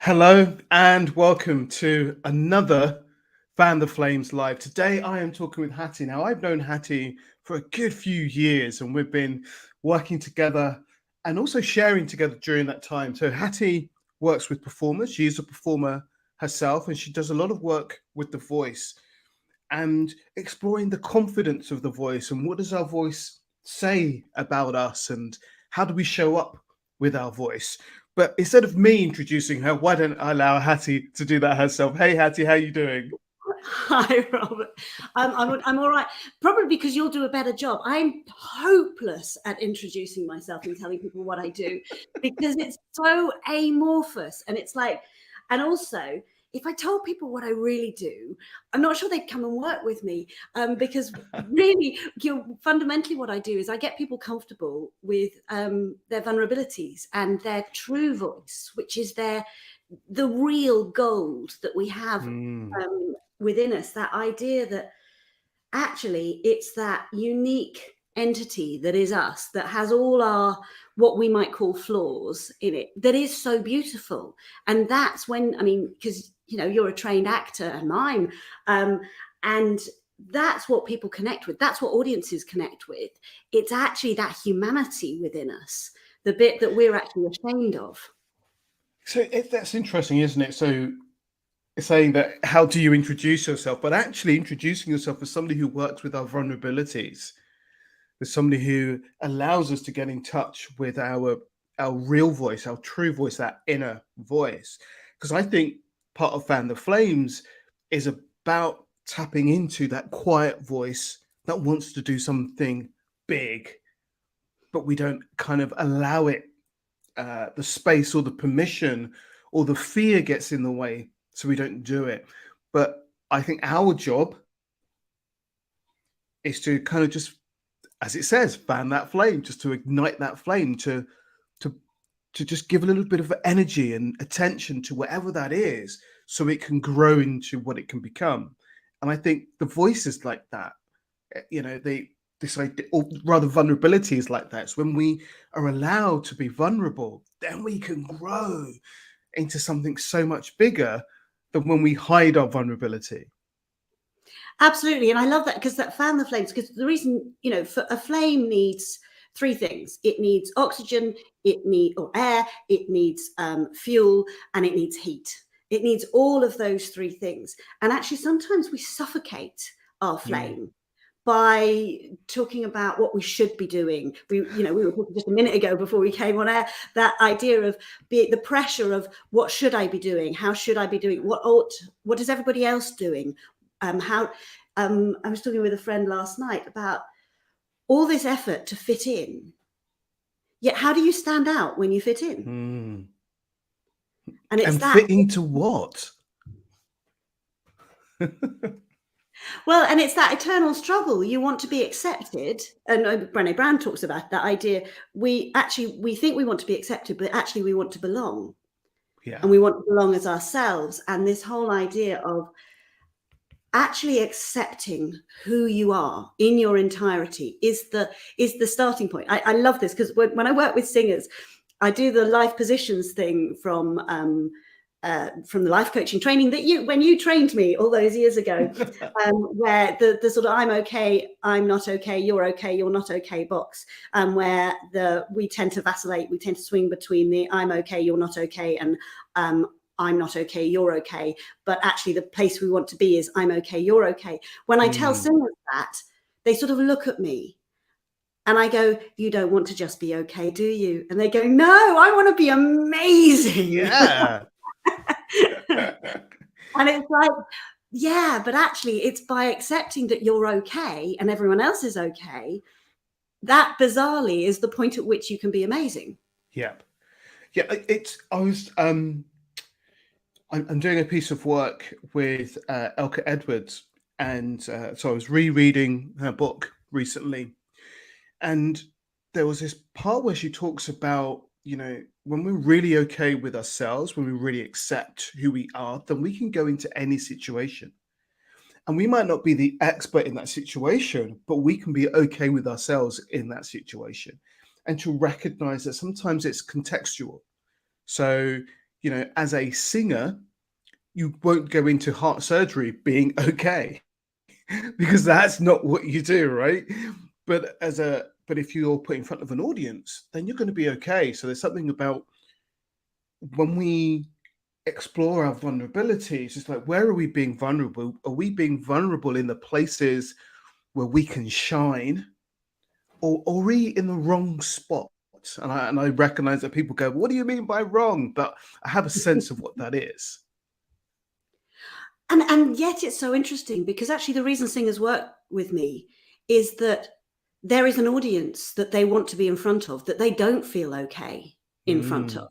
Hello and welcome to another Fan the Flames Live. Today I am talking with Hattie. Now, I've known Hattie for a good few years and we've been working together and also sharing together during that time. So Hattie works with performers. She is a performer herself and she does a lot of work with the voice and exploring the confidence of the voice and what does our voice say about us and how do we show up with our voice. But instead of me introducing her, why don't I allow Hattie to do that herself? Hey, Hattie, how you doing? Hi, Robert. I'm all right. Probably because you'll do a better job. I'm hopeless at introducing myself and telling people what I do because it's so amorphous. And it's like, and also, if I told people what I really do, I'm not sure they'd come and work with me because really, fundamentally what I do is I get people comfortable with their vulnerabilities and their true voice, which is the real gold that we have within us, that idea that actually it's that unique entity that is us, that has all our what we might call flaws in it, that is so beautiful. And that's when, I mean, because you're a trained actor and mime, and that's what people connect with, that's what audiences connect with. It's actually that humanity within us, the bit that we're actually ashamed of. So that's interesting, isn't it? So saying that, how do you introduce yourself? But actually introducing yourself as somebody who works with our vulnerabilities, as somebody who allows us to get in touch with our real voice, our true voice, that inner voice. Because I think part of Fan the Flames is about tapping into that quiet voice that wants to do something big, but we don't kind of allow it the space or the permission, or the fear gets in the way, so we don't do it. But I think our job is to kind of just, as it says, fan that flame, just to ignite that flame, to just give a little bit of energy and attention to whatever that is, so it can grow into what it can become. And I think the voice is like that. This idea, or rather vulnerability is like that. It's when we are allowed to be vulnerable, then we can grow into something so much bigger than when we hide our vulnerability. Absolutely. And I love that, because that fan the flames, because the reason, for a flame needs three things. It needs oxygen, or air, it needs fuel, and it needs heat. It needs all of those three things. And actually, sometimes we suffocate our flame by talking about what we should be doing. We were talking just a minute ago before we came on air, that idea of the pressure of what should I be doing? How should I be doing? What is everybody else doing? I was talking with a friend last night about all this effort to fit in. Yet how do you stand out when you fit in? And it's fit into what? Well, and it's that eternal struggle. You want to be accepted. And Brené Brown talks about that idea. We think we want to be accepted, but actually we want to belong. Yeah. And we want to belong as ourselves. And this whole idea of actually accepting who you are in your entirety is the starting point. I love this, because when I work with singers, I do the life positions thing from the life coaching training that when you trained me all those years ago, where the sort of I'm okay, I'm not okay, you're not okay box, where we tend to vacillate, we tend to swing between the I'm okay, you're not okay, and I'm not okay, you're okay. But actually the place we want to be is I'm okay, you're okay. When I tell singers that, they sort of look at me and I go, you don't want to just be okay, do you? And they go, no, I want to be amazing. Yeah. And it's like, yeah, but actually it's by accepting that you're okay and everyone else is okay, that bizarrely is the point at which you can be amazing. Yeah. I'm doing a piece of work with Elka Edwards, and so I was rereading her book recently, and there was this part where she talks about, when we're really okay with ourselves, when we really accept who we are, then we can go into any situation. And we might not be the expert in that situation, but we can be okay with ourselves in that situation, and to recognize that sometimes it's contextual. So, as a singer, you won't go into heart surgery being okay because that's not what you do, right? But if you're put in front of an audience, then you're going to be okay. So there's something about when we explore our vulnerabilities, it's like, where are we being vulnerable? Are we being vulnerable in the places where we can shine, or are we in the wrong spot? And I recognize that people go, what do you mean by wrong? But I have a sense of what that is. And yet it's so interesting, because actually the reason singers work with me is that there is an audience that they want to be in front of, that they don't feel okay in front of.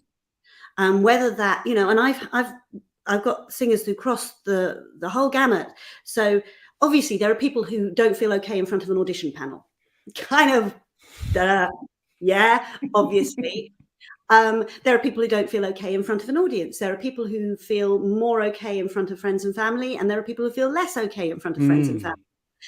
Whether that, and I've got singers who cross the whole gamut. So obviously there are people who don't feel okay in front of an audition panel. Kind of, yeah, obviously. There are people who don't feel okay in front of an audience. There are people who feel more okay in front of friends and family, and there are people who feel less okay in front of friends and family.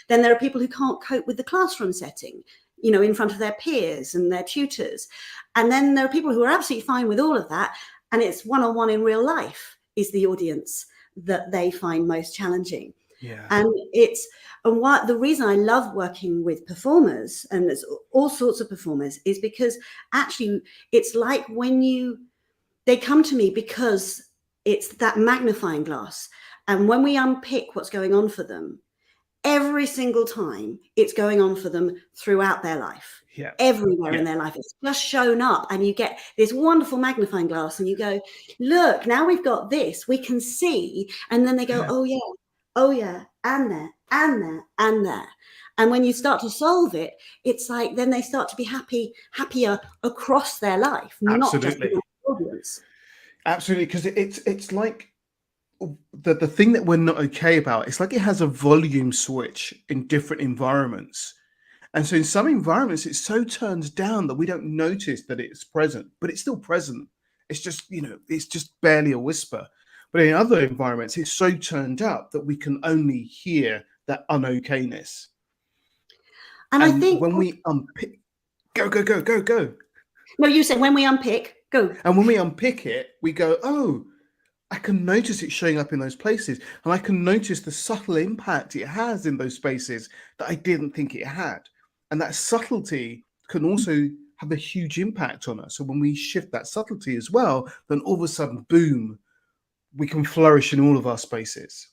Then there are people who can't cope with the classroom setting, in front of their peers and their tutors. And then there are people who are absolutely fine with all of that, and it's one-on-one in real life is the audience that they find most challenging. Yeah. And the reason I love working with performers, and there's all sorts of performers, is because actually it's like they come to me because it's that magnifying glass. And when we unpick what's going on for them, every single time it's going on for them throughout their life. Yeah. Everywhere in their life, it's just shown up, and you get this wonderful magnifying glass and you go, look, now we've got this, we can see. And then they go, oh yeah, and there, and there, and there. And when you start to solve it, it's like then they start to be happier across their life, not just in the audience. Absolutely, because it's like the thing that we're not okay about. It's like it has a volume switch in different environments. And so in some environments, it's so turned down that we don't notice that it's present, but it's still present. It's just, it's just barely a whisper. But in other environments, it's so turned up that we can only hear that unokayness. And I think when we unpick, go. No, you said when we unpick, go. And when we unpick it, we go, oh, I can notice it showing up in those places. And I can notice the subtle impact it has in those spaces that I didn't think it had. And that subtlety can also have a huge impact on us. So when we shift that subtlety as well, then all of a sudden, boom, we can flourish in all of our spaces.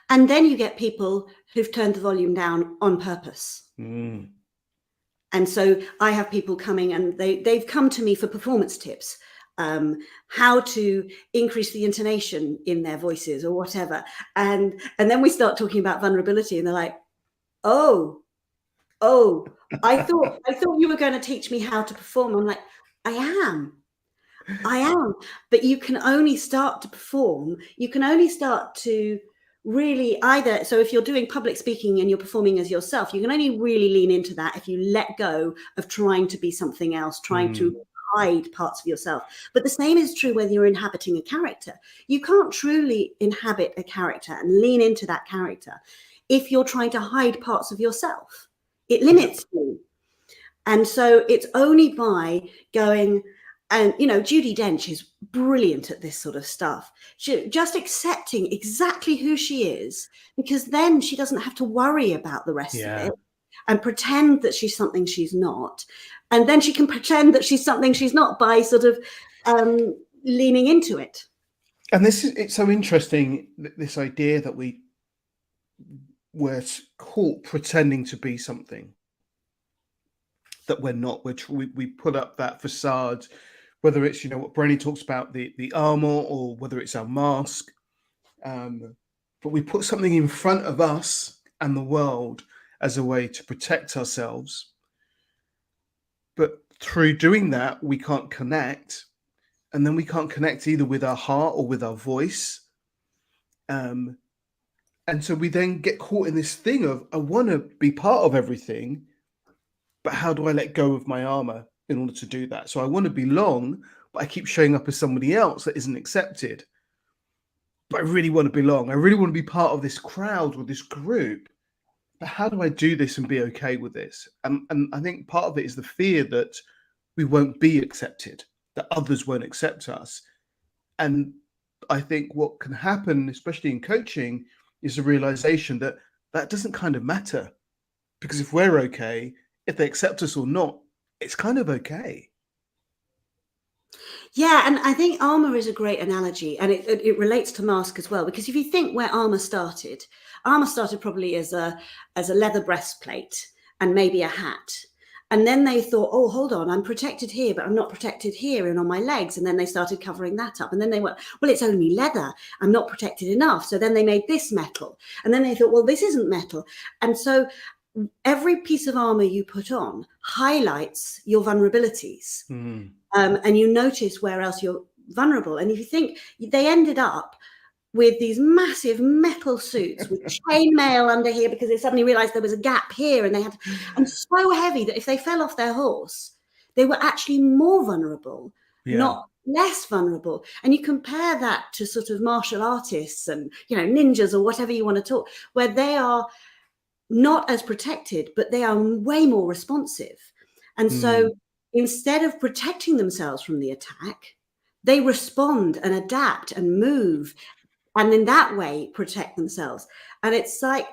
And then you get people who've turned the volume down on purpose. And so I have people coming, and they've come to me for performance tips, how to increase the intonation in their voices or whatever. And then we start talking about vulnerability, and they're like, oh, I thought you were going to teach me how to perform. I'm like, I am. But you can only start to perform. You can only start to really so if you're doing public speaking and you're performing as yourself, you can only really lean into that if you let go of trying to be something else, trying to hide parts of yourself. But the same is true whether you're inhabiting a character. You can't truly inhabit a character and lean into that character if you're trying to hide parts of yourself. It limits you. And so it's only by going, and Judi Dench is brilliant at this sort of stuff. Just accepting exactly who she is, because then she doesn't have to worry about the rest of it and pretend that she's something she's not. And then she can pretend that she's something she's not by sort of leaning into it. And it's so interesting, this idea that we're caught pretending to be something that we're not. We put up that facade, whether it's what Brenny talks about, the armor, or whether it's our mask, but we put something in front of us and the world as a way to protect ourselves. But through doing that, we can't connect, and then we can't connect either with our heart or with our voice. And so we then get caught in this thing of, I want to be part of everything, but how do I let go of my armor in order to do that? So I want to belong, but I keep showing up as somebody else that isn't accepted. But I really want to belong. I really want to be part of this crowd or this group. But how do I do this and be okay with this? And I think part of it is the fear that we won't be accepted, that others won't accept us. And I think what can happen, especially in coaching, is the realization that that doesn't kind of matter, because if we're okay, if they accept us or not, it's kind of okay. Yeah, and I think armor is a great analogy, and it relates to mask as well, because if you think where armor started probably as a leather breastplate and maybe a hat. And then they thought, oh, hold on, I'm protected here, but I'm not protected here and on my legs. And then they started covering that up. And then they went, well, it's only leather. I'm not protected enough. So then they made this metal. And then they thought, well, this isn't metal. And so every piece of armor you put on highlights your vulnerabilities. Mm. And you notice where else you're vulnerable. And if you think, they ended up with these massive metal suits with chainmail under here because they suddenly realized there was a gap here, and they had, and so heavy that if they fell off their horse, they were actually more vulnerable, not less vulnerable. And you compare that to sort of martial artists and, you know, ninjas or whatever you want to talk, where they are not as protected, but they are way more responsive. And so instead of protecting themselves from the attack, they respond and adapt and move, and in that way protect themselves. And it's like,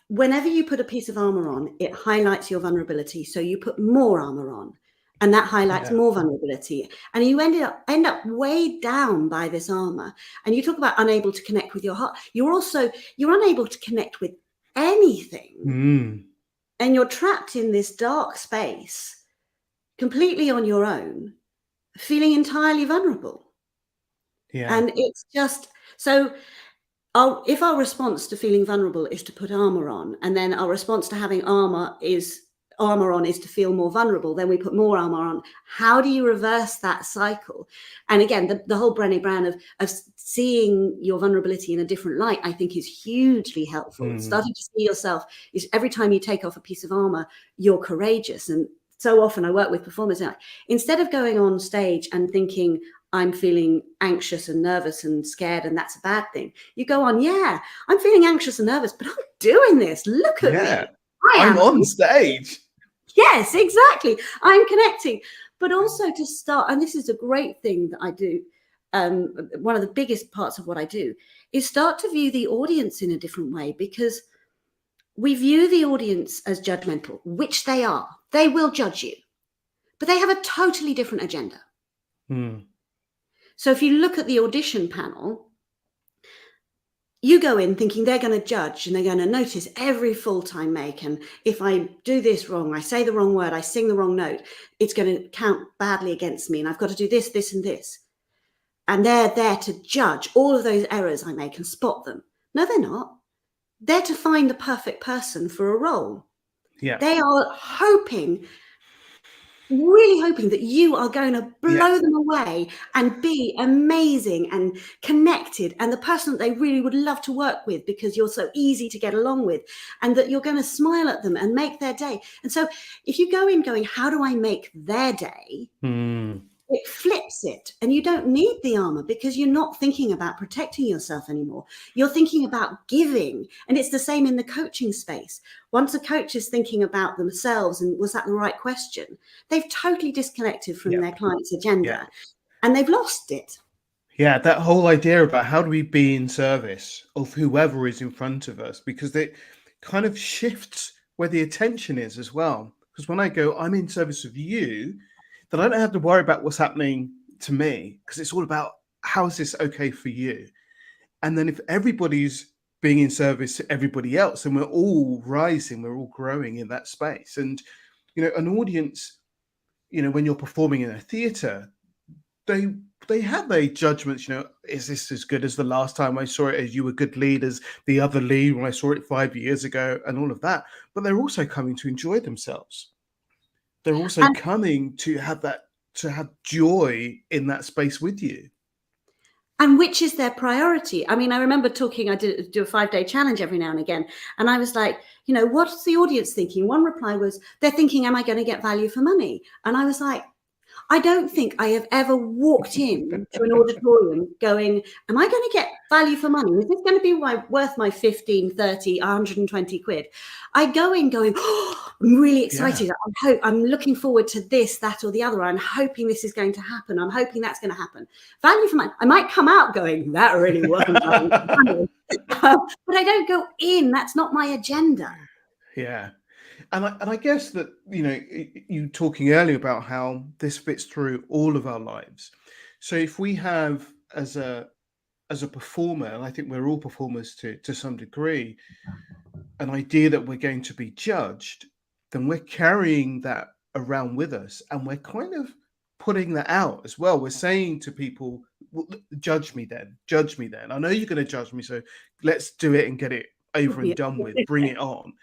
whenever you put a piece of armor on, it highlights your vulnerability. So you put more armor on, and that highlights more vulnerability. And you end up weighed down by this armor. And you talk about unable to connect with your heart. You're unable to connect with anything. And you're trapped in this dark space, completely on your own, feeling entirely vulnerable. And it's just, so if our response to feeling vulnerable is to put armor on, and then our response to having armor on is to feel more vulnerable, then we put more armor on. How do you reverse that cycle? And again, the whole Brené Brown of seeing your vulnerability in a different light, I think, is hugely helpful. Starting to see yourself is, every time you take off a piece of armor, you're courageous. And so often I work with performers, and instead of going on stage and thinking, I'm feeling anxious and nervous and scared, and that's a bad thing, you go on, yeah, I'm feeling anxious and nervous, but I'm doing this. Look at me. I'm on stage. Yes, exactly. I'm connecting. But also to start, and this is a great thing that I do, one of the biggest parts of what I do, is start to view the audience in a different way, because we view the audience as judgmental, which they are. They will judge you, but they have a totally different agenda. So if you look at the audition panel, you go in thinking they're going to judge and they're going to notice every fault I make. And if I do this wrong, I say the wrong word, I sing the wrong note, it's going to count badly against me. And I've got to do this, this, and this. And they're there to judge all of those errors I make and spot them. No, they're not. They're to find the perfect person for a role. They are really hoping that you are going to blow them away and be amazing and connected, and the person that they really would love to work with because you're so easy to get along with, and that you're going to smile at them and make their day. And so if you go in going, how do I make their day? It flips it, and you don't need the armor, because you're not thinking about protecting yourself anymore. You're thinking about giving. And it's the same in the coaching space. Once a coach is thinking about themselves and was that the right question, they've totally disconnected from their client's agenda, and they've lost it. That whole idea about how do we be in service of whoever is in front of us, because it kind of shifts where the attention is as well. Because when I go, I'm in service of you, then I don't have to worry about what's happening to me, because it's all about, how is this okay for you? And then if everybody's being in service to everybody else, and we're all rising, we're all growing in that space. And, you know, an audience, you know, when you're performing in a theater, they have their judgments, you know, is this as good as the last time I saw it? As you a good lead as the other lead when I saw it 5 years ago, and all of that. But they're also coming to enjoy themselves. They're also coming to have joy in that space with you. And which is their priority? I mean, I remember do a 5-day challenge every now and again. And I was like, you know, what's the audience thinking? One reply was, they're thinking, am I going to get value for money? And I was like, I don't think I have ever walked in to an auditorium going, am I going to get value for money? Is this going to be worth my 15, 30, 120 quid? I go in going, oh, I'm really excited. I'm looking forward to this, that, or the other. I'm hoping this is going to happen. I'm hoping that's going to happen. Value for money. I might come out going, that really wasn't value for money. But I don't go in. That's not my agenda. Yeah. And I guess that, you talking earlier about how this fits through all of our lives. So if we have as a performer, and I think we're all performers to some degree, an idea that we're going to be judged, then we're carrying that around with us, and we're kind of putting that out as well. We're saying to people, well, judge me then. I know you're going to judge me, so let's do it and get it over and done with. Bring it on.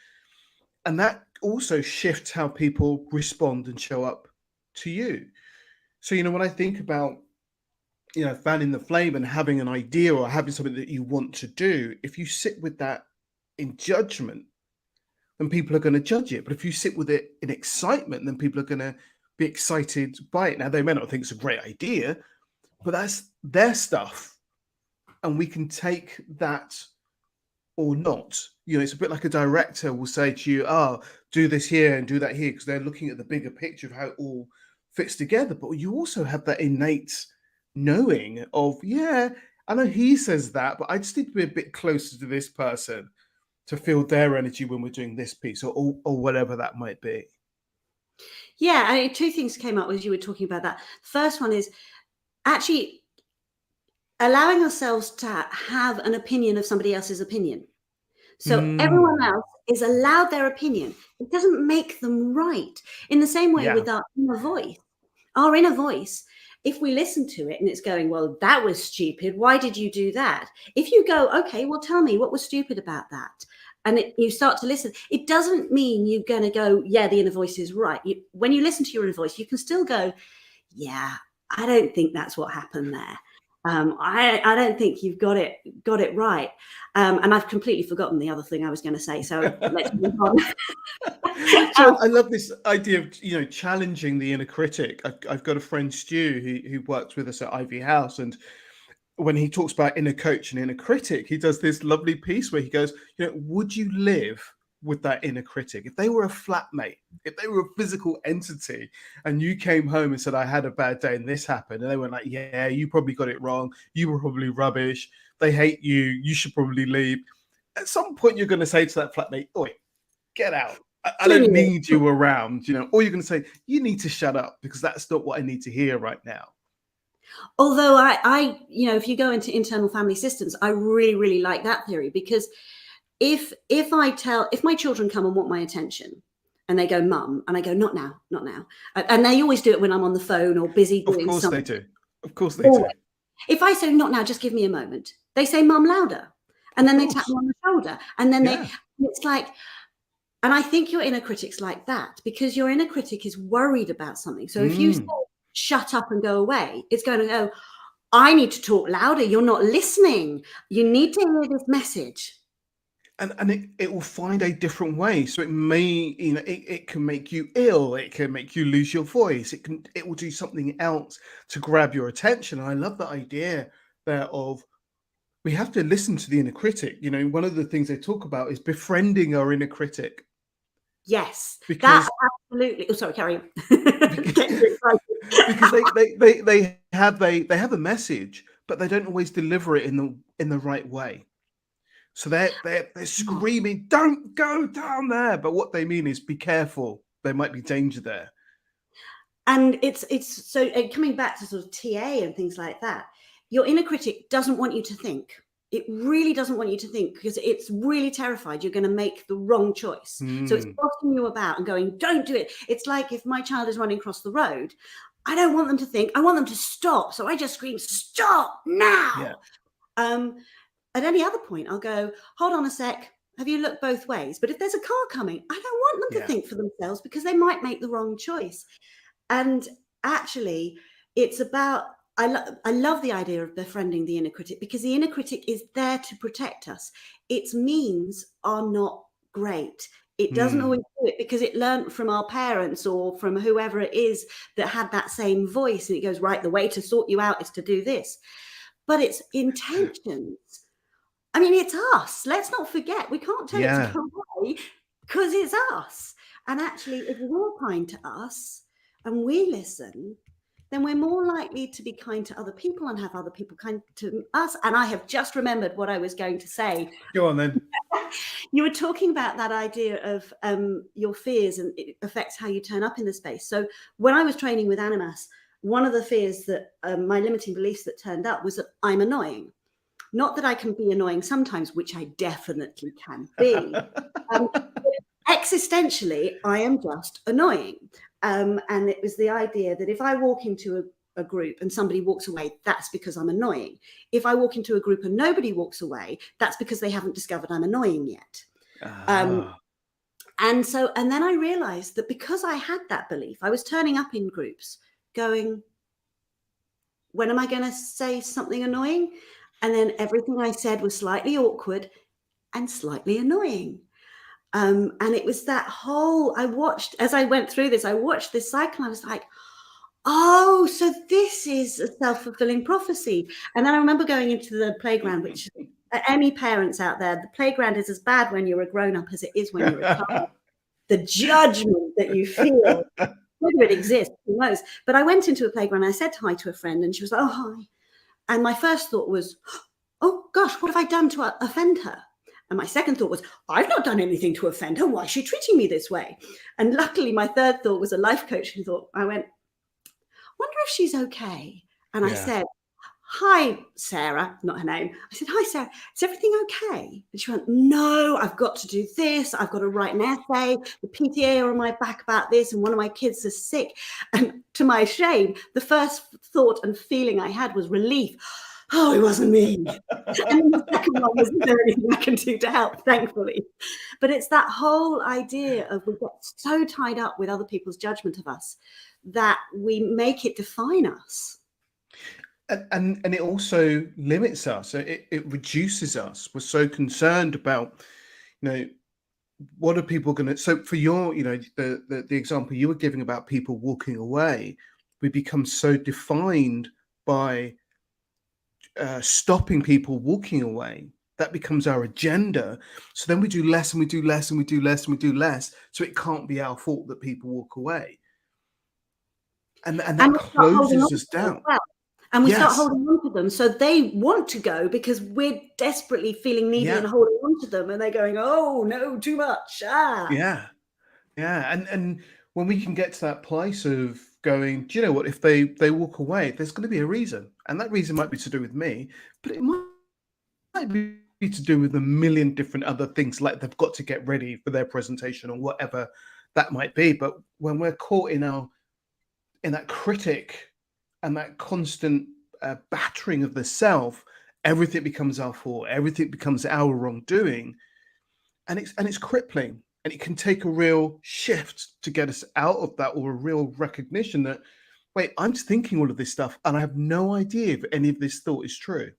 And that also shifts how people respond and show up to you. So, when I think about, fanning the flame and having an idea or having something that you want to do, if you sit with that in judgment, then people are going to judge it. But if you sit with it in excitement, then people are going to be excited by it. Now, they may not think it's a great idea, but that's their stuff. And we can take that or not. It's a bit like a director will say to you, do this here and do that here, because they're looking at the bigger picture of how it all fits together. But you also have that innate knowing of, I know he says that, but I just need to be a bit closer to this person to feel their energy when we're doing this piece or whatever that might be. Yeah, two things came up as you were talking about that. First one is actually allowing ourselves to have an opinion of somebody else's opinion. So everyone else is allowed their opinion. It doesn't make them right. In the same way with our inner voice, if we listen to it and it's going, well, that was stupid. Why did you do that? If you go, okay, well, tell me what was stupid about that. And you start to listen. It doesn't mean you're going to go, yeah, the inner voice is right. When you listen to your inner voice, you can still go, yeah, I don't think that's what happened there. I don't think you've got it right. And I've completely forgotten the other thing I was going to say. So let's move on. So I love this idea of, challenging the inner critic. I've got a friend, Stu, who works with us at Ivy House. And when he talks about inner coach and inner critic, he does this lovely piece where he goes, would you live with that inner critic? If they were a flatmate, if they were a physical entity, and you came home and said, I had a bad day and this happened, and they were like, yeah, you probably got it wrong, you were probably rubbish, they hate you, you should probably leave. At some point you're going to say to that flatmate, oi, get out, I don't need you around, or you're going to say, you need to shut up because that's not what I need to hear right now. Although I if you go into internal family systems, I really, really like that theory, because if my children come and want my attention and they go, Mum, and I go, not now, and they always do it when I'm on the phone or busy doing something. Of course they do. If I say not now, just give me a moment, they say, Mum, louder, and then they tap me on the shoulder, and then it's like, and I think your inner critic's like that, because your inner critic is worried about something. So if you say, shut up and go away, it's going to go, I need to talk louder, you're not listening, you need to hear this message. And it will find a different way. So it may, it can make you ill. It can make you lose your voice. It will do something else to grab your attention. And I love that idea there of, we have to listen to the inner critic. One of the things they talk about is befriending our inner critic. Yes, because that's absolutely. Oh, sorry, carry on. Because they have a message, but they don't always deliver it in the right way. So they're screaming, don't go down there. But what they mean is, be careful. There might be danger there. And it's so coming back to sort of TA and things like that, your inner critic doesn't want you to think. It really doesn't want you to think, because it's really terrified you're going to make the wrong choice. So it's bossing you about and going, don't do it. It's like if my child is running across the road, I don't want them to think, I want them to stop. So I just scream, stop now. Yeah. At any other point, I'll go, hold on a sec. Have you looked both ways? But if there's a car coming, I don't want them to think for themselves, because they might make the wrong choice. And actually, it's about, I love the idea of befriending the inner critic, because the inner critic is there to protect us. Its means are not great. It doesn't always do it because it learned from our parents or from whoever it is that had that same voice. And it goes, right, the way to sort you out is to do this. But it's intentions. I mean, it's us. Let's not forget. We can't tell it to go away because it's us. And actually, if we're kind to us and we listen, then we're more likely to be kind to other people and have other people kind to us. And I have just remembered what I was going to say. Go on then. You were talking about that idea of your fears, and it affects how you turn up in the space. So when I was training with Animas, one of the fears that my limiting beliefs that turned up was that I'm annoying. Not that I can be annoying sometimes, which I definitely can be. Existentially, I am just annoying. And it was the idea that if I walk into a group and somebody walks away, that's because I'm annoying. If I walk into a group and nobody walks away, that's because they haven't discovered I'm annoying yet. And then I realized that because I had that belief, I was turning up in groups going, when am I going to say something annoying? And then everything I said was slightly awkward and slightly annoying. And it was that whole, as I went through this, I watched this cycle. I was like, oh, so this is a self-fulfilling prophecy. And then I remember going into the playground, which any parents out there, the playground is as bad when you're a grown-up as it is when you're a child. The judgment that you feel, whether it exists, who knows? But I went into a playground, I said hi to a friend, and she was like, oh, hi. And my first thought was, oh gosh, what have I done to offend her? And my second thought was, I've not done anything to offend her. Why is she treating me this way? And luckily, my third thought was a life coach who thought, I went, wonder if she's okay. And I said, hi, Sarah, not her name. I said, hi, Sarah, is everything okay? And she went, no, I've got to do this. I've got to write an essay. The PTA are on my back about this. And one of my kids is sick. And to my shame, the first thought and feeling I had was relief. Oh, it wasn't me. And the second one was, is there anything I can do to help, thankfully. But it's that whole idea of we get so tied up with other people's judgment of us that we make it define us. And it also limits us. It reduces us. We're so concerned about, what are people going to, so for your, the example you were giving about people walking away, we become so defined by stopping people walking away. That becomes our agenda. So then we do less and we do less and we do less and we do less. So it can't be our fault that people walk away. And that closes us down. And we start holding on to them. So they want to go because we're desperately feeling needy and holding on to them. And they're going, oh, no, too much. Yeah. And when we can get to that place of going, do you know what, if they walk away, there's going to be a reason. And that reason might be to do with me, but it might be to do with a million different other things, like they've got to get ready for their presentation or whatever that might be. But when we're caught in that critic and that constant battering of the self, everything becomes our fault, everything becomes our wrongdoing, and it's crippling. And it can take a real shift to get us out of that, or a real recognition that, wait, I'm thinking all of this stuff and I have no idea if any of this thought is true.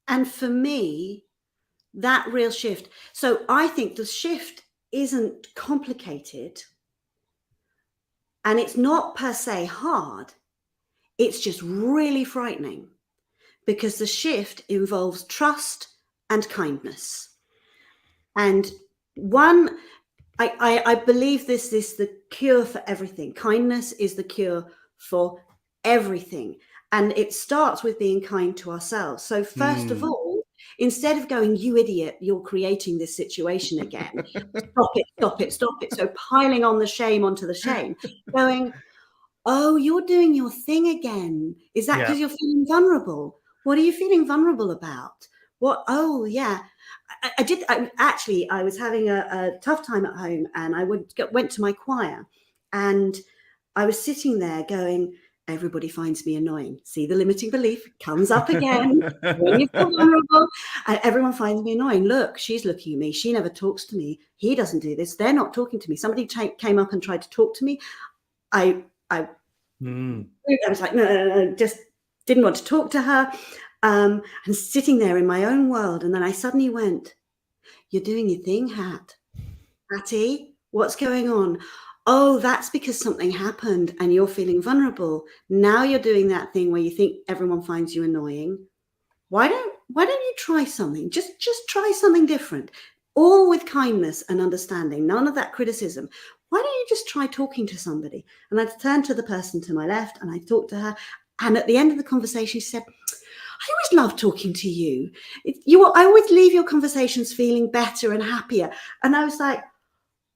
And for me, that real shift. So I think the shift isn't complicated and it's not per se hard. It's just really frightening because the shift involves trust and kindness. And I believe this is the cure for everything. Kindness is the cure for everything. And it starts with being kind to ourselves. So first of all, instead of going, you idiot, you're creating this situation again. Stop it. So piling on the shame onto the shame, going, oh, you're doing your thing again. Is that because you're feeling vulnerable? What are you feeling vulnerable about? What? Oh, yeah. I was having a tough time at home, and I went to my choir, and I was sitting there going, everybody finds me annoying. See, the limiting belief comes up again. When you feel vulnerable, everyone finds me annoying. Look, she's looking at me. She never talks to me. He doesn't do this. They're not talking to me. Somebody came up and tried to talk to me. I was like, no, just didn't want to talk to her. And sitting there in my own world. And then I suddenly went, you're doing your thing, Hat. Hattie, what's going on? Oh, that's because something happened and you're feeling vulnerable. Now you're doing that thing where you think everyone finds you annoying. Why don't you try something? Just try something different. All with kindness and understanding, none of that criticism. Why don't you just try talking to somebody? And I'd turn to the person to my left and I talked to her. And at the end of the conversation, she said, I always love talking to you. I always leave your conversations feeling better and happier. And I was like,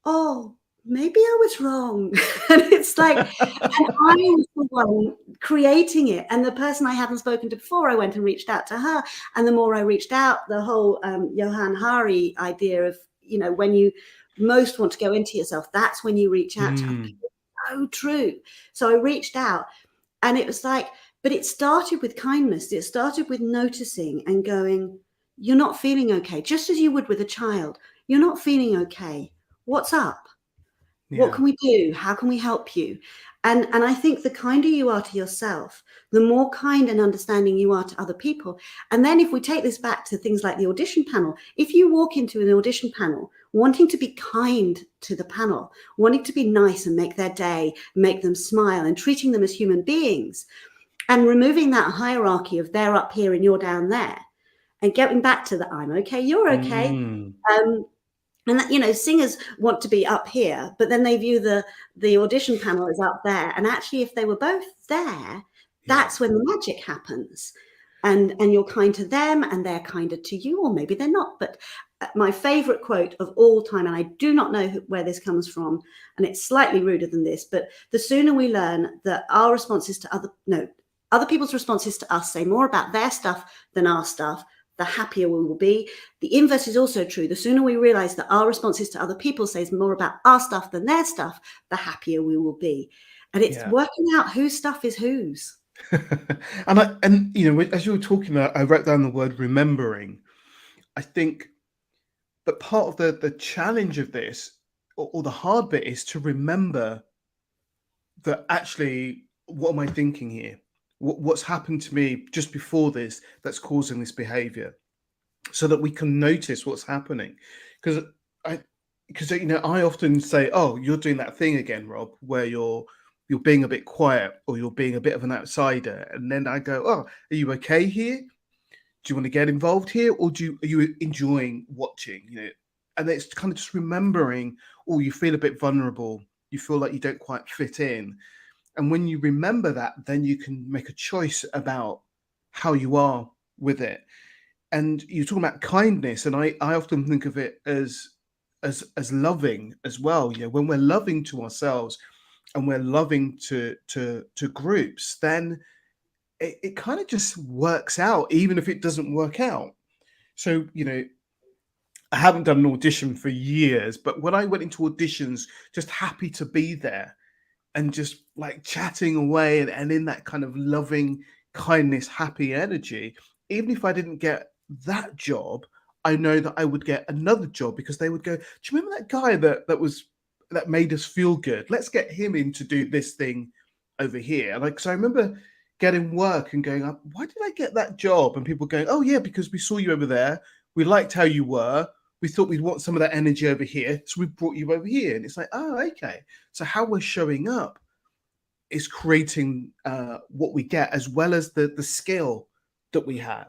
oh, maybe I was wrong. And it's like, and I was the one creating it. And the person I hadn't spoken to before, I went and reached out to her. And the more I reached out, the whole Johann Hari idea of, when you most want to go into yourself, that's when you reach out to other people. So true. So I reached out, and it was like, but it started with kindness. It started with noticing and going, you're not feeling okay, just as you would with a child. You're not feeling okay. What's up? Yeah. What can we do? How can we help you? And I think the kinder you are to yourself, the more kind and understanding you are to other people. And then if we take this back to things like the audition panel, if you walk into an audition panel wanting to be kind to the panel, wanting to be nice and make their day, make them smile, and treating them as human beings, and removing that hierarchy of they're up here and you're down there, and getting back to the I'm okay, you're okay. And that, singers want to be up here, but then they view the audition panel as up there. And actually, if they were both there, that's when the magic happens. And you're kind to them and they're kinder to you, or maybe they're not. But my favorite quote of all time, and I do not know where this comes from, and it's slightly ruder than this, but the sooner we learn that our responses to other people's responses to us say more about their stuff than our stuff, the happier we will be. The inverse is also true. The sooner we realize that our responses to other people says more about our stuff than their stuff, the happier we will be. And it's working out whose stuff is whose. and as you were talking about, I wrote down the word remembering. I think that part of the challenge of this, or the hard bit, is to remember that actually, what am I thinking here? What's happened to me just before this that's causing this behavior, so that we can notice what's happening. Because I often say, oh, you're doing that thing again, Rob, where you're being a bit quiet, or you're being a bit of an outsider. And then I go, oh, are you okay here? Do you want to get involved here? Or are you enjoying watching? And it's kind of just remembering, oh, you feel a bit vulnerable. You feel like you don't quite fit in. And when you remember that, then you can make a choice about how you are with it. And you're talking about kindness, and I often think of it as loving as well. When we're loving to ourselves and we're loving to groups, then it kind of just works out, even if it doesn't work out. So, I haven't done an audition for years, but when I went into auditions, just happy to be there and just like chatting away and in that kind of loving kindness, happy energy, even if I didn't get that job, I know that I would get another job, because they would go, do you remember that guy that made us feel good? Let's get him in to do this thing over here. So I remember getting work and going, why did I get that job? And people going, oh yeah, because we saw you over there. We liked how you were. We thought we'd want some of that energy over here, so we brought you over here. And it's like, oh, okay. So how we're showing up is creating what we get, as well as the skill that we have.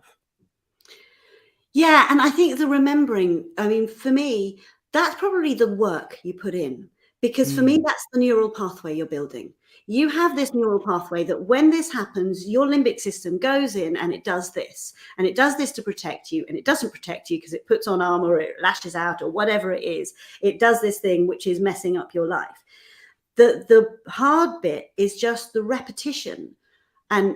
Yeah, and I think the remembering, for me, that's probably the work you put in. Because for me, that's the neural pathway you're building. You have this neural pathway that when this happens, your limbic system goes in and it does this. And it does this to protect you. And it doesn't protect you because it puts on armor, or it lashes out, or whatever it is. It does this thing which is messing up your life. The hard bit is just the repetition. And,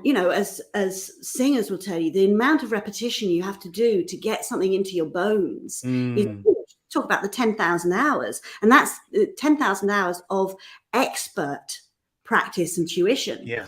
as singers will tell you, the amount of repetition you have to do to get something into your bones is huge. Talk about the 10,000 hours, and that's 10,000 hours of expert practice and tuition. Yeah.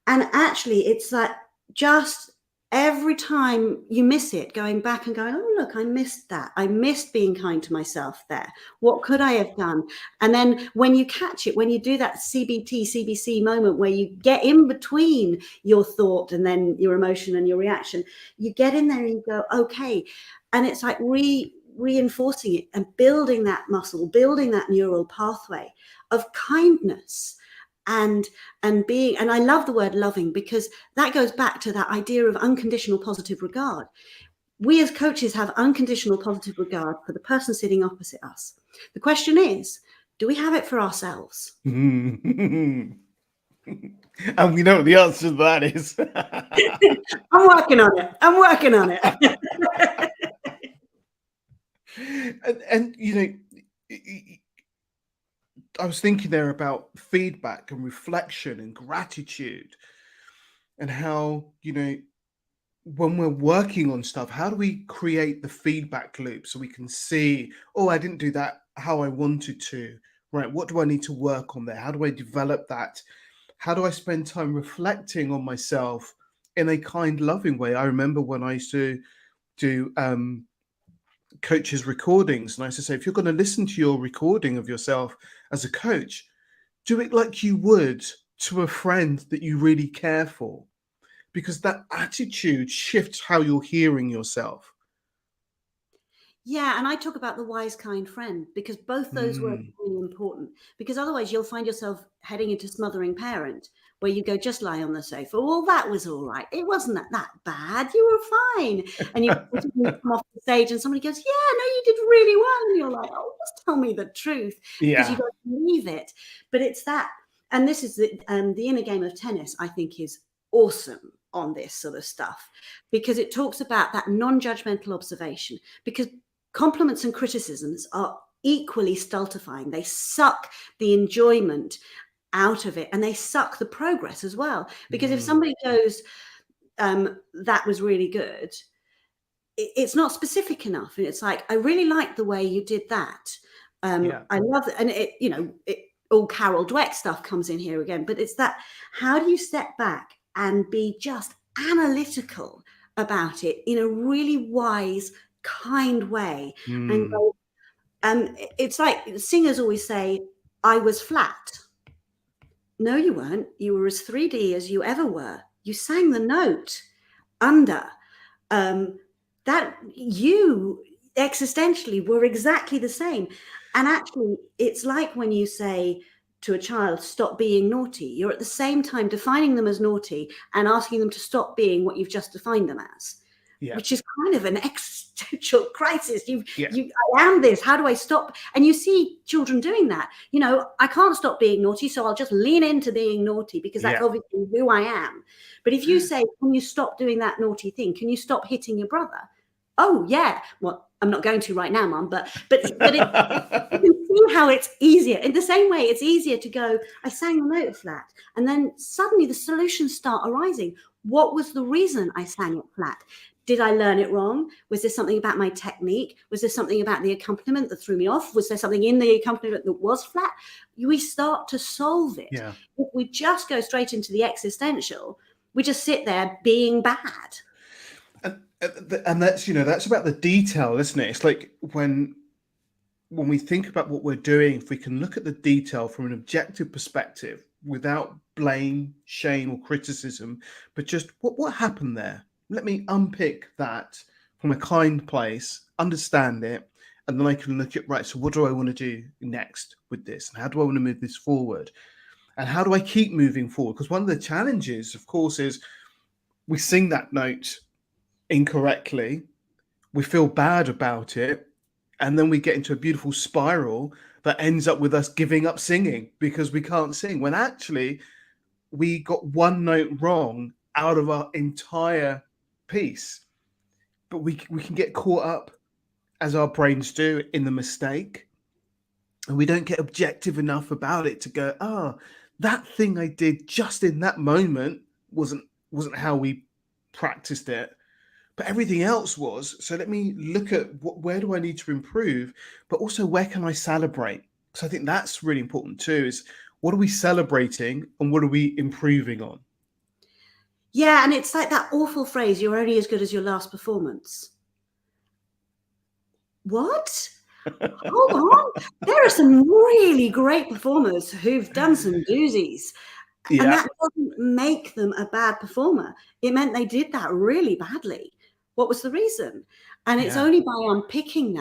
And actually, it's like just every time you miss it, going back and going, oh, look, I missed that. I missed being kind to myself there. What could I have done? And then when you catch it, when you do that CBC moment where you get in between your thought and then your emotion and your reaction, you get in there and you go, okay. And it's like reinforcing it and building that muscle, building that neural pathway of kindness and being, and I love the word loving, because that goes back to that idea of unconditional positive regard. We as coaches have unconditional positive regard for the person sitting opposite us. The question is, do we have it for ourselves? And we know what the answer to that is. I'm working on it. I'm working on it. And you know, I was thinking there about feedback and reflection and gratitude, and how, you know, when we're working on stuff, how do we create the feedback loop so we can see, oh, I didn't do that how I wanted to, right? What do I need to work on there? How do I develop that? How do I spend time reflecting on myself in a kind, loving way? I remember when I used to do coaches' recordings, and I used to say, if you're going to listen to your recording of yourself as a coach, do it like you would to a friend that you really care for, because that attitude shifts how you're hearing yourself. Yeah, and I talk about the wise, kind friend, because both those words are really important, because otherwise you'll find yourself heading into smothering parent, where you go, just lie on the sofa. Well, that was all right. It wasn't that bad. You were fine. And you come off the stage and somebody goes, yeah, no, you did really well. And you're like, oh, just tell me the truth, because you don't believe it. But it's that, and this is the inner game of tennis, I think, is awesome on this sort of stuff, because it talks about that non-judgmental observation, because compliments and criticisms are equally stultifying. They suck the enjoyment out of it, and they suck the progress as well. Because if somebody goes, that was really good, it's not specific enough. And it's like, I really like the way you did that. I love it. And it, you know, all Carol Dweck stuff comes in here again, but it's that, how do you step back and be just analytical about it in a really wise, kind way? And go, it's like singers always say, I was flat. No, you weren't. You were as 3D as you ever were. You sang the note under. That you existentially were exactly the same. And actually, it's like when you say to a child, stop being naughty, you're at the same time defining them as naughty and asking them to stop being what you've just defined them as. Which is kind of an existential crisis. I am this. How do I stop? And you see children doing that. You know, I can't stop being naughty, so I'll just lean into being naughty, because that's obviously who I am. But if you say, can you stop doing that naughty thing? Can you stop hitting your brother? Oh, yeah. Well, I'm not going to right now, Mum, but you can see how it's easier. In the same way, it's easier to go, I sang the note flat, and then suddenly the solutions start arising. What was the reason I sang it flat? Did I learn it wrong? Was there something about my technique? Was there something about the accompaniment that threw me off? Was there something in the accompaniment that was flat? We start to solve it. If we just go straight into the existential, we just sit there being bad. And that's, you know, that's about the detail, isn't it? It's like when we think about what we're doing, if we can look at the detail from an objective perspective without blame, shame, or criticism, but just what happened there? Let me unpick that from a kind place, understand it, and then I can look at, right, so what do I want to do next with this? And how do I want to move this forward? And how do I keep moving forward? Because one of the challenges, of course, is we sing that note incorrectly, we feel bad about it, and then we get into a beautiful spiral that ends up with us giving up singing because we can't sing, when actually we got one note wrong out of our entire piece. But we can get caught up, as our brains do, in the mistake, and we don't get objective enough about it to go, that thing I did just in that moment wasn't how we practiced it, but everything else was. So let me look at where do I need to improve, but also where can I celebrate? So I think that's really important too, is what are we celebrating and what are we improving on? Yeah, and it's like that awful phrase, you're only as good as your last performance. What? Hold on. There are some really great performers who've done some doozies. And that doesn't make them a bad performer. It meant they did that really badly. What was the reason? And it's Yeah. only by unpicking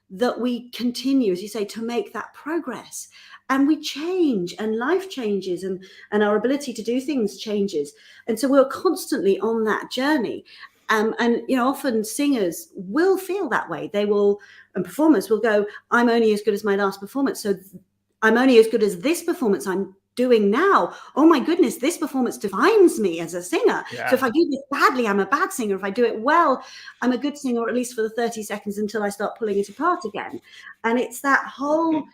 that we continue, as you say, to make that progress. And we change, and life changes, and our ability to do things changes. And so we're constantly on that journey. And often singers will feel that way. They will, and performers will go, I'm only as good as my last performance. So I'm only as good as this performance I'm doing now. Oh my goodness, this performance defines me as a singer. Yeah. So if I do this badly, I'm a bad singer. If I do it well, I'm a good singer, or at least for the 30 seconds until I start pulling it apart again. And it's that whole,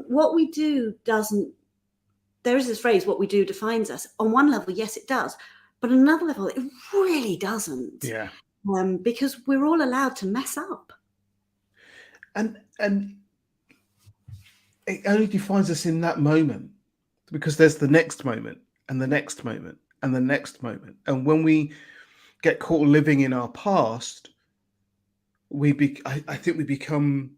what we do doesn't, there is this phrase, what we do defines us. On one level, yes, it does. But on another level, it really doesn't. Yeah. Because we're all allowed to mess up. And it only defines us in that moment, because there's the next moment and the next moment and the next moment. And when we get caught living in our past, I think we become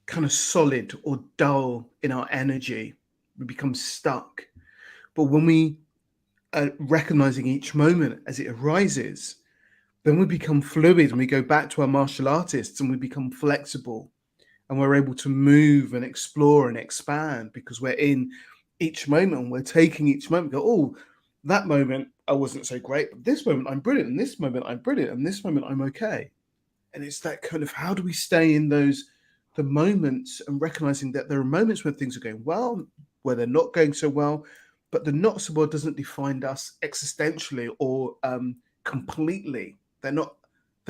kind of solid or dull in our energy. We become stuck. But when we are recognizing each moment as it arises, then we become fluid, and we go back to our martial artists, and we become flexible, and we're able to move and explore and expand, because we're in each moment, and we're taking each moment. Go, oh, that moment I wasn't so great, but this moment I'm brilliant, and this moment I'm brilliant, and this moment I'm okay. And it's that kind of, how do we stay in the moments, and recognizing that there are moments where things are going well, where they're not going so well, but the not so well doesn't define us existentially or completely. They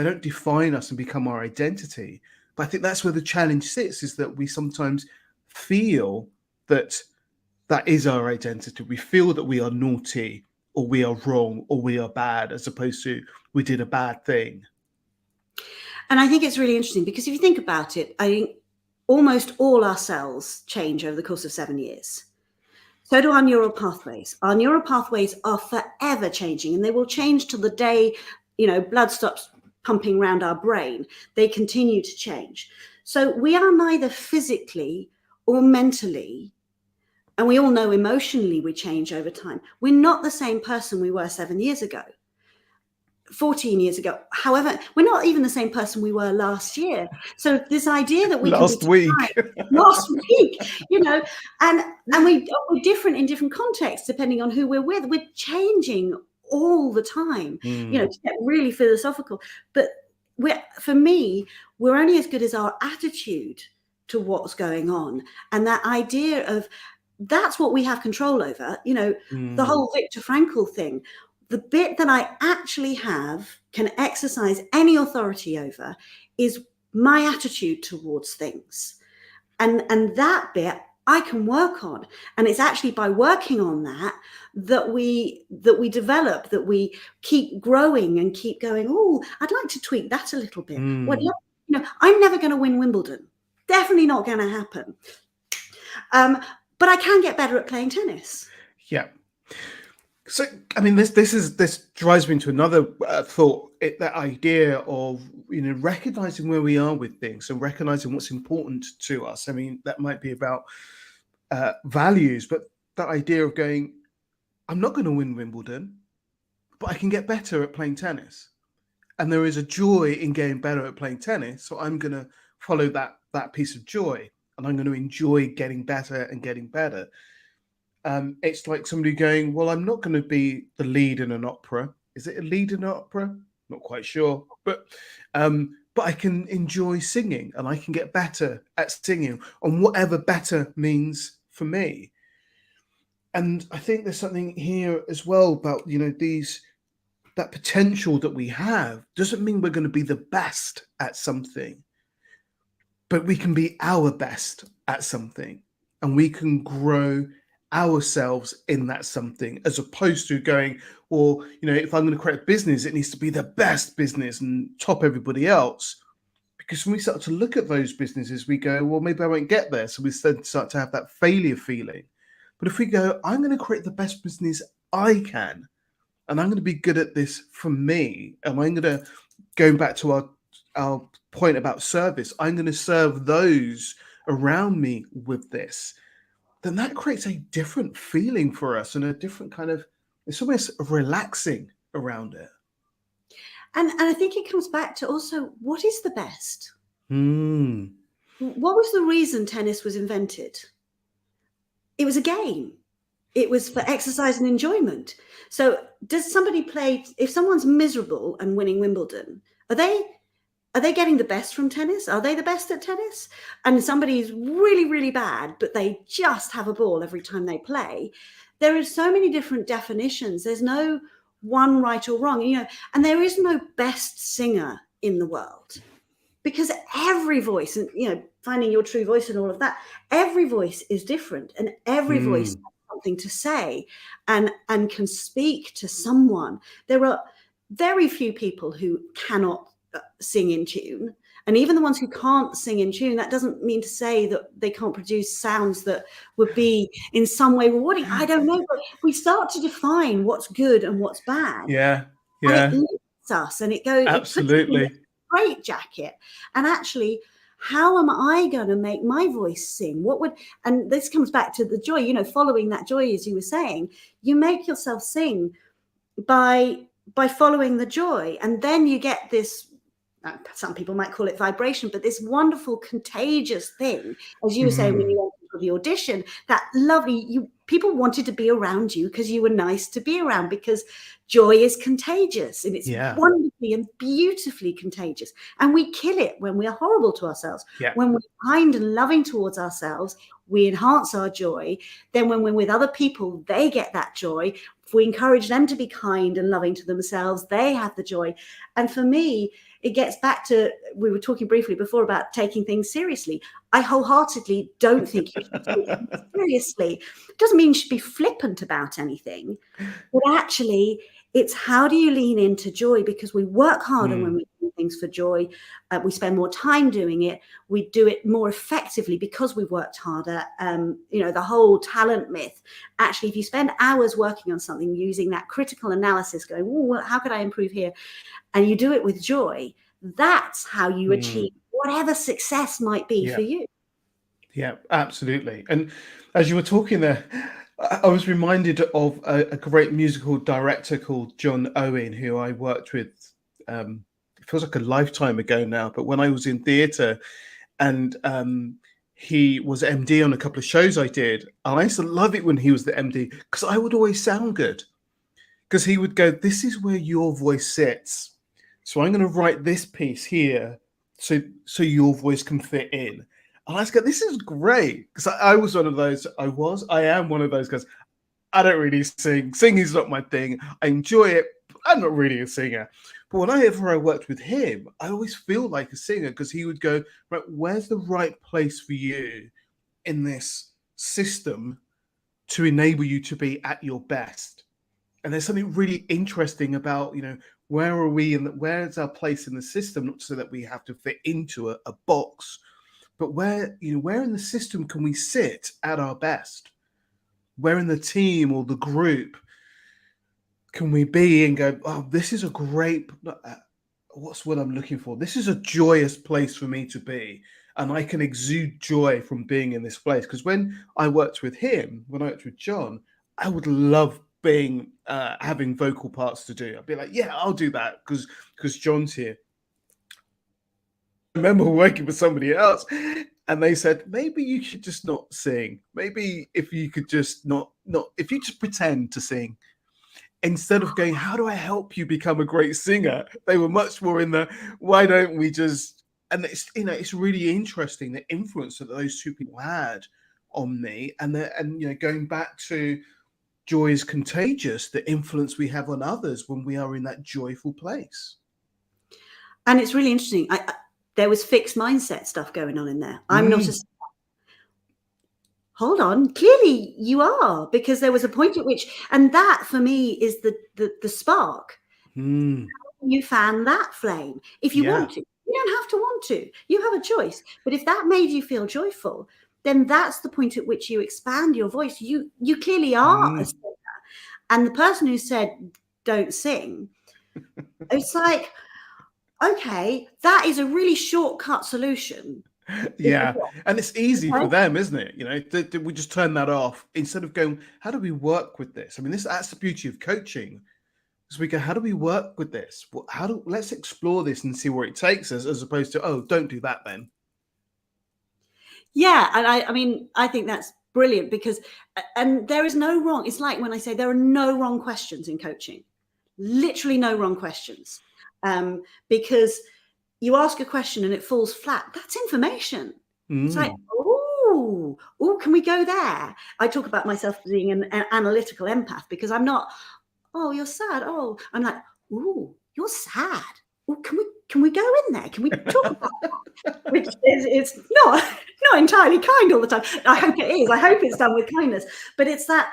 don't define us and become our identity. But I think that's where the challenge sits, is that we sometimes feel that is our identity. We feel that we are naughty, or we are wrong, or we are bad, as opposed to we did a bad thing. And I think it's really interesting, because if you think about it, I think almost all our cells change over the course of 7 years. So do our neural pathways. Our neural pathways are forever changing, and they will change till the day, blood stops pumping around our brain. They continue to change. So we are neither physically or mentally, and we all know emotionally we change over time. We're not the same person we were 7 years ago, 14 years ago. However, we're not even the same person we were last year. So this idea that we last week, and we're different in different contexts depending on who we're with. We're changing all the time, to get really philosophical. But for me, we're only as good as our attitude to what's going on. And that idea of, that's what we have control over, the whole Viktor Frankl thing. The bit that I actually can exercise any authority over is my attitude towards things. And that bit I can work on. And it's actually by working on that we develop, that we keep growing and keep going, oh, I'd like to tweak that a little bit. Well, I'm never going to win Wimbledon. Definitely not going to happen. But I can get better at playing tennis. Yeah. So, I mean, this drives me into another thought. That idea of recognizing where we are with things, and recognizing what's important to us. I mean, that might be about values, but that idea of going, I'm not going to win Wimbledon, but I can get better at playing tennis, and there is a joy in getting better at playing tennis. So I'm going to follow that piece of joy, and I'm going to enjoy getting better and getting better. It's like somebody going, well, I'm not going to be the lead in an opera. Is it a lead in an opera? Not quite sure, but I can enjoy singing, and I can get better at singing, and whatever better means for me. And I think there's something here as well about, that potential that we have doesn't mean we're going to be the best at something, but we can be our best at something, and we can grow ourselves in that something, as opposed to going, well, if I'm going to create a business, it needs to be the best business and top everybody else. Because when we start to look at those businesses, we go, well, maybe I won't get there. So we start to have that failure feeling. But if we go, I'm going to create the best business I can, and I'm going to be good at this for me, and I'm going to, going back to our point about service, I'm going to serve those around me with this, then that creates a different feeling for us, and a different kind of, it's almost relaxing around it. And I think it comes back to also, what is the best? Mm. What was the reason tennis was invented? It was a game. It was for exercise and enjoyment. So does somebody play, if someone's miserable and winning Wimbledon, are they getting the best from tennis? Are they the best at tennis? And somebody's really, really bad, but they just have a ball every time they play. There are so many different definitions. There's no one right or wrong, and there is no best singer in the world, because every voice, and finding your true voice and all of that, every voice is different, and every voice has something to say and can speak to someone. There are very few people who cannot sing in tune, and even the ones who can't sing in tune, that doesn't mean to say that they can't produce sounds that would be in some way rewarding. I don't know, but we start to define what's good and what's bad. Yeah, and yeah, it limits us, and it puts us in absolutely. a great jacket. And actually, how am I going to make my voice sing? And this comes back to the joy, following that joy, as you were saying. You make yourself sing by following the joy, and then you get this, some people might call it vibration, but this wonderful contagious thing, as you were saying when you went for the audition, that lovely, people wanted to be around you because you were nice to be around, because joy is contagious, and it's wonderfully and beautifully contagious. And we kill it when we are horrible to ourselves. When we're kind and loving towards ourselves, we enhance our joy. Then when we're with other people, they get that joy. If we encourage them to be kind and loving to themselves, they have the joy. And for me, it gets back to, we were talking briefly before about taking things seriously. I wholeheartedly don't think you should take things seriously. It doesn't mean you should be flippant about anything, but actually it's, how do you lean into joy? Because we work harder when we do things for joy. We spend more time doing it. We do it more effectively because we worked harder. The whole talent myth. Actually, if you spend hours working on something, using that critical analysis, going, oh, well, how could I improve here? And you do it with joy, that's how you achieve whatever success might be for you. Yeah, absolutely. And as you were talking there, I was reminded of a great musical director called John Owen, who I worked with, it feels like a lifetime ago now, but when I was in theatre, and he was MD on a couple of shows I did. And I used to love it when he was the MD, because I would always sound good. Because he would go, this is where your voice sits. So I'm going to write this piece here so your voice can fit in. And I was go, this is great. Because I was one of those, I am one of those guys. I don't really sing. Singing's not my thing. I enjoy it, but I'm not really a singer. But whenever I worked with him, I always feel like a singer, because he would go, right, where's the right place for you in this system to enable you to be at your best? And there's something really interesting about, where are we and where's our place in the system? Not so that we have to fit into a box, but where in the system can we sit at our best? Where in the team or the group can we be and go, oh, this is a great, what's what I'm looking for? This is a joyous place for me to be. And I can exude joy from being in this place. Because when I worked with him, when I worked with John, I would love being having vocal parts to do. I'd be like, yeah, I'll do that because John's here. I remember working with somebody else, and they said, maybe you should just not sing. Maybe if you could just not if you just pretend to sing, instead of going, how do I help you become a great singer? They were much more in the, why don't we just, and it's really interesting the influence that those two people had on me, and going back to joy is contagious, the influence we have on others when we are in that joyful place. And it's really interesting. There was fixed mindset stuff going on in there. I'm not a, hold on, clearly you are, because there was a point at which, and that for me is the spark. You fan that flame if you want to. You don't have to want to. You have a choice. But if that made you feel joyful, then that's the point at which you expand your voice. You clearly are a singer. And the person who said, don't sing, it's like, okay, that is a really shortcut solution. Yeah, and it's easy for them, isn't it? We just turn that off instead of going, how do we work with this? I mean, that's the beauty of coaching. As we go, how do we work with this? Let's explore this and see where it takes us, as opposed to, oh, don't do that then. Yeah, and I mean, I think that's brilliant because, and there is no wrong. It's like when I say there are no wrong questions in coaching, literally no wrong questions, because you ask a question and it falls flat. That's information. It's like, oh, can we go there? I talk about myself being an analytical empath because I'm not, oh, you're sad. Oh, I'm like, ooh, you're sad. Oh, can we go in there? Can we talk about that? Which is, it's not entirely kind all the time. I hope it is. I hope it's done with kindness. But it's that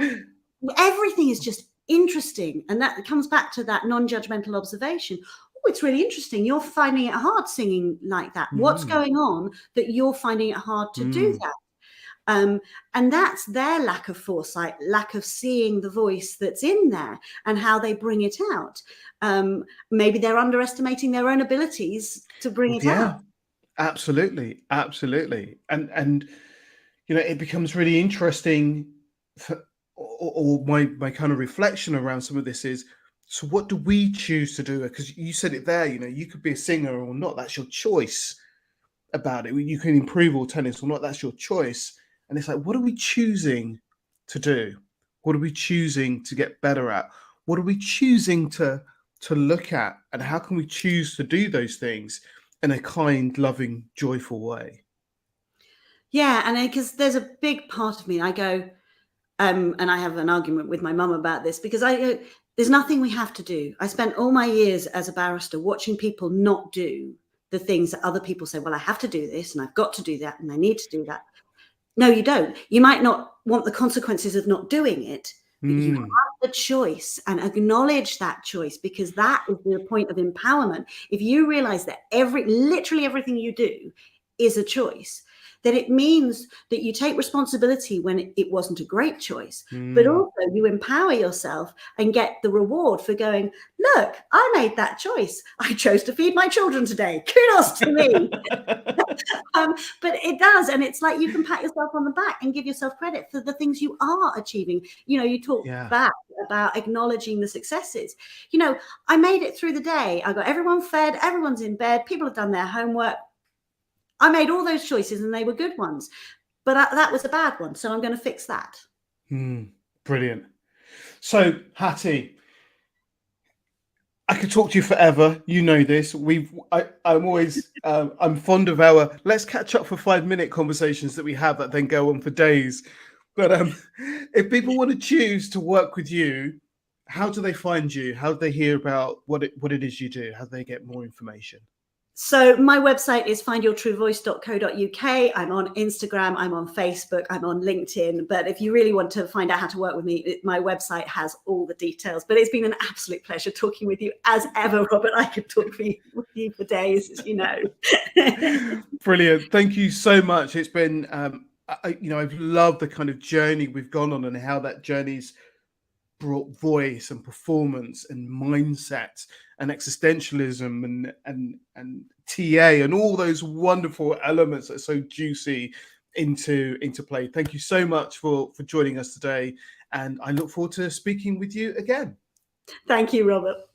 everything is just interesting. And that comes back to that non-judgmental observation. Oh, it's really interesting. You're finding it hard singing like that. What's going on that you're finding it hard to do that? And that's their lack of foresight, lack of seeing the voice that's in there and how they bring it out. Maybe they're underestimating their own abilities to bring it out. Absolutely. And it becomes really interesting or my kind of reflection around some of this is, so what do we choose to do? Because you said it there, you could be a singer or not. That's your choice about it. You can improve or tennis or not. That's your choice. And it's like, what are we choosing to do? What are we choosing to get better at? What are we choosing to look at? And how can we choose to do those things in a kind, loving, joyful way? Yeah, and because there's a big part of me, I go, and I have an argument with my mum about this because there's nothing we have to do. I spent all my years as a barrister watching people not do the things that other people say, well, I have to do this and I've got to do that and I need to do that. No, you don't. You might not want the consequences of not doing it, but you have the choice, and acknowledge that choice, because that is the point of empowerment. If you realize that literally everything you do is a choice, that it means that you take responsibility when it wasn't a great choice, but also you empower yourself and get the reward for going, look, I made that choice. I chose to feed my children today. Kudos to me. But it does. And it's like you can pat yourself on the back and give yourself credit for the things you are achieving. You talk back about acknowledging the successes. I made it through the day. I got everyone fed. Everyone's in bed. People have done their homework. I made all those choices and they were good ones, but that was a bad one. So I'm going to fix that. Brilliant. So Hattie, I could talk to you forever. You know this. I'm always, I'm fond of our, let's catch up for 5-minute conversations that we have that then go on for days. But if people want to choose to work with you, how do they find you? How do they hear about what it is you do? How do they get more information? So my website is findyourtruevoice.co.uk. I'm on Instagram, I'm on Facebook, I'm on LinkedIn. But if you really want to find out how to work with me, my website has all the details. But it's been an absolute pleasure talking with you as ever, Robert. I could talk with you for days, as you know. Brilliant. Thank you so much. It's been, I've loved the kind of journey we've gone on and how that journey's brought voice and performance and mindset and existentialism and TA and all those wonderful elements that are so juicy into play. Thank you so much for joining us today, and I look forward to speaking with you again. Thank you, Robert.